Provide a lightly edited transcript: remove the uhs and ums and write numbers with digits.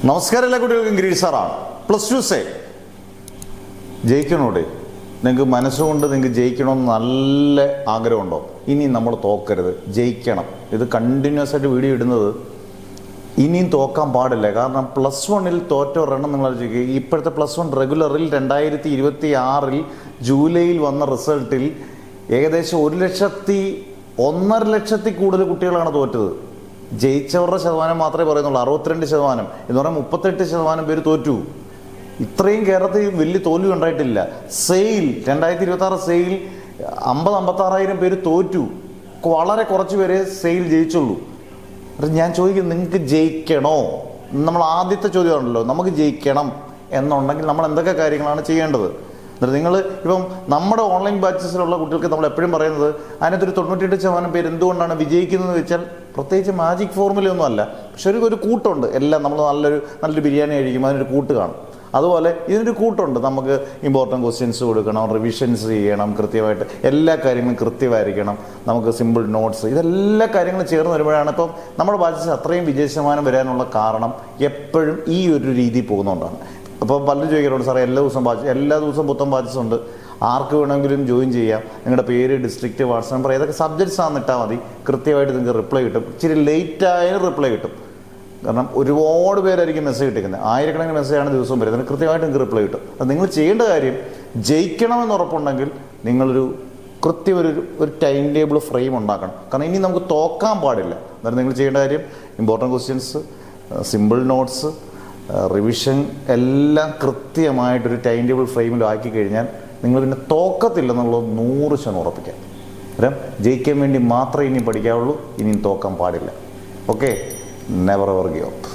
നമസ്കാരം എല്ലാ കുട്ടികൾക്കും ഗിരീഷ് സാറാണ്. പ്ലസ് ടു സേ ജയിക്കണോടെ, നിങ്ങൾക്ക് മനസ്സുകൊണ്ട് നിങ്ങൾക്ക് ജയിക്കണമെന്ന് നല്ല ആഗ്രഹമുണ്ടോ? ഇനി നമ്മൾ തോക്കരുത്, ജയിക്കണം. ഇത് കണ്ടിന്യൂസ് ആയിട്ട് വീഡിയോ ഇടുന്നത് ഇനിയും തോക്കാൻ പാടില്ല. കാരണം പ്ലസ് വണ്ണിൽ തോറ്റവരെണ്ണം നിങ്ങൾ ആലോചിക്കുക. ഇപ്പോഴത്തെ പ്ലസ് വൺ റെഗുലറിൽ 2026 ജൂലൈയിൽ വന്ന റിസൾട്ടിൽ ഏകദേശം 1,00,000-1,50,000 കൂടുതൽ കുട്ടികളാണ് തോറ്റത്. ജയിച്ചവരുടെ ശതമാനം മാത്രമേ പറയുന്നുള്ളൂ, 62% എന്ന് പറഞ്ഞാൽ 38% പേര് തോറ്റു. ഇത്രയും കേരളത്തിൽ വലിയ തോൽവി ഉണ്ടായിട്ടില്ല. സെയിൽ 2026 സെയിൽ 50,000-56,000 പേര് തോറ്റു. വളരെ കുറച്ച് പേരെ സെയിൽ ജയിച്ചുള്ളൂ. ഞാൻ ചോദിക്കുന്നത്, നിങ്ങൾക്ക് ജയിക്കണോ? നമ്മൾ ആദ്യത്തെ ചോദ്യമാണല്ലോ, നമുക്ക് ജയിക്കണം എന്നുണ്ടെങ്കിൽ നമ്മൾ എന്തൊക്കെ കാര്യങ്ങളാണ് ചെയ്യേണ്ടത്? എന്നിട്ട് നിങ്ങൾ ഇപ്പം നമ്മുടെ ഓൺലൈൻ ബാച്ചസിലുള്ള കുട്ടികൾക്ക് നമ്മൾ എപ്പോഴും പറയുന്നത്, അതിനകത്തൊരു 98% പേര് എന്തുകൊണ്ടാണ് വിജയിക്കുന്നതെന്ന് വെച്ചാൽ പ്രത്യേകിച്ച് മാജിക് ഫോർമുലയൊന്നും അല്ല, പക്ഷെ ഒരു കൂട്ടുണ്ട്. എല്ലാം നമ്മൾ നല്ലൊരു ബിരിയാണി കഴിക്കുമ്പോൾ അതിനൊരു കൂട്ട് കാണും. അതുപോലെ ഇതിനൊരു കൂട്ടുണ്ട്. നമുക്ക് ഇമ്പോർട്ടൻറ്റ് ക്വസ്റ്റ്യൻസ് കൊടുക്കണം, റിവിഷൻസ് ചെയ്യണം, കൃത്യമായിട്ട് എല്ലാ കാര്യങ്ങളും കൃത്യമായിരിക്കണം, നമുക്ക് സിമ്പിൾ നോട്ട്സ്, ഇതെല്ലാ കാര്യങ്ങളും ചേർന്ന് വരുമ്പോഴാണ് ഇപ്പം നമ്മുടെ ബാച്ചസ് അത്രയും വിജയശതമാനം വരാനുള്ള കാരണം എപ്പോഴും ഈ ഒരു രീതിയിൽ പോകുന്നതുകൊണ്ടാണ്. അപ്പോൾ പലരും ചോദിക്കാറുണ്ട്, സാറേ എല്ലാ ദിവസവും പുത്തൻ ബാച്ചസ് ഉണ്ട്, ആർക്ക് വേണമെങ്കിലും ജോയിൻ ചെയ്യാം, നിങ്ങളുടെ പേര്, ഡിസ്ട്രിക്റ്റ്, വാട്സ് നമ്പർ, ഏതൊക്കെ സബ്ജക്ട്സ് ആണെന്ന് ഇട്ടാൽ മതി, കൃത്യമായിട്ട് നിങ്ങൾക്ക് റിപ്ലൈ കിട്ടും. ഇച്ചിരി ലേറ്റായാലും റിപ്ലൈ കിട്ടും. കാരണം ഒരുപാട് പേരായിരിക്കും മെസ്സേജ് ഇട്ടിരിക്കുന്നത്, ആയിരക്കണക്കിന് മെസ്സേജാണ് ദിവസവും വരുന്നത്, അതിന് കൃത്യമായിട്ട് നിങ്ങൾക്ക് റിപ്ലൈ കിട്ടും. അത് നിങ്ങൾ ചെയ്യേണ്ട കാര്യം, ജയിക്കണമെന്ന് ഉറപ്പുണ്ടെങ്കിൽ നിങ്ങളൊരു ഒരു ടൈം ടേബിൾ ഫ്രെയിം ഉണ്ടാക്കണം. കാരണം ഇനി നമുക്ക് തോക്കാൻ പാടില്ല. അന്നേരം നിങ്ങൾ ചെയ്യേണ്ട കാര്യം, important questions, simple notes, revision എല്ലാം കൃത്യമായിട്ടൊരു ടൈം ടേബിൾ ഫ്രെയിമിൽ ആക്കി കഴിഞ്ഞാൽ നിങ്ങൾ പിന്നെ തോക്കത്തില്ലെന്നുള്ളത് 100% ഉറപ്പിക്കാം. അന്നേരം ജയിക്കാൻ വേണ്ടി മാത്രമേ ഇനി പഠിക്കാവുള്ളൂ, ഇനിയും തോക്കാൻ പാടില്ല. Okay, never ever give up.